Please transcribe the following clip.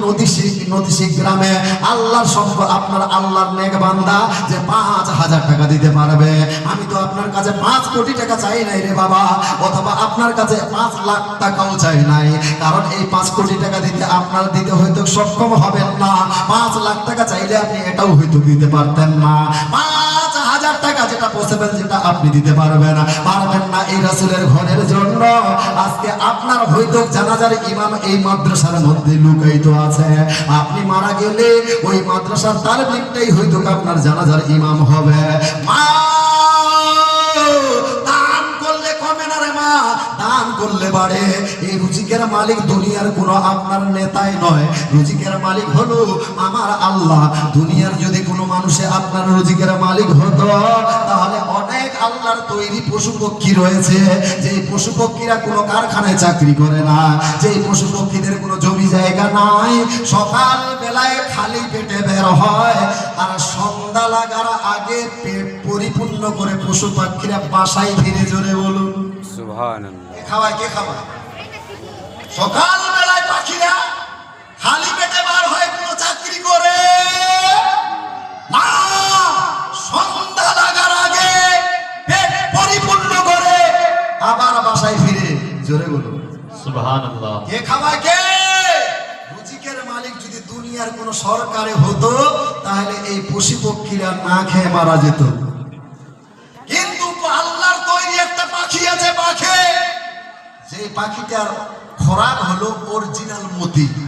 নদী গ্রামে আল্লাহর সম্পদ, আপনার আল্লাহর নেক বান্দা যে 5,000 টাকা দিতে পারবে। আমি তো আপনার কাছে 5 কোটি টাকা চাই নাই রে বাবা, অথবা আপনার কাছে 5 লাখ টাকাও চাই নাই, কারণ এই 5 কোটি টাকা দিতে আপনার দিতে হয়তো সক্ষম হবেন না। 5 লাখ টাকা চাইলে আপনি এটাও হয়তো দিতে পারতেন না। 5,000 টাকা যেটা পসিবল, যেটা আপনি দিতে পারবেন না এই রাসূলের ঘরের জন্য, আজকে আপনার হয়তো জানাজার ইমাম এই মাদ্রাসার মধ্যে লুকায়িত আছে। আপনি মারা গেলে ওই মাদ্রাসার তারবিরটাই হয়তো আপনার জানাজার ইমাম হবে। মা, দান করলে কমে না রে মা, দান করলে বাড়ে। এই রুজিকের মালিক দুনিয়ার কোনো আপনার নেতাই নয়, রুজিকের মালিক হলো আমার আল্লাহ। দুনিয়ার যদি কোনো মানুষে আপনার রুজিকের মালিক হতো, তাহলে অনেক আল্লাহর তৈরি পশু পক্ষী রয়েছে, যে পশু পক্ষীরা কোনো কারখানায় চাকরি করে না, যে পশু পক্ষীদের কোনো জমি জায়গা নাই, সকাল বেলায় খালি পেটে বের হয়, আর সন্ধ্যা লাগার আগে পেট পরিপূর্ণ করে পশু পাখিরা বাসায় ফিরে। জোরে বলুন সুবহানাল্লাহ। খাওয়ায় কে খাওয়ায়? সকাল বেলায় পাখিরা খালি পেটে বার হয় কোনো চাকরি করে না, সন্ধ্যা লাগার আগে পেট পরিপূর্ণ করে আবার বাসায় ফিরে। জোরে বলুন সুবহানাল্লাহ। কে খাওয়ায়? কে? রুজিকের মালিক যদি দুনিয়ার কোন সরকারে হতো, তাহলে এই পশু পক্ষীরা না খেয়ে মারা যেত। কিন্তু আল্লাহর তৈরি একটা পাখি আছে, পাখি, যে পাখিটার খোরাক হলো অরিজিনাল মতি।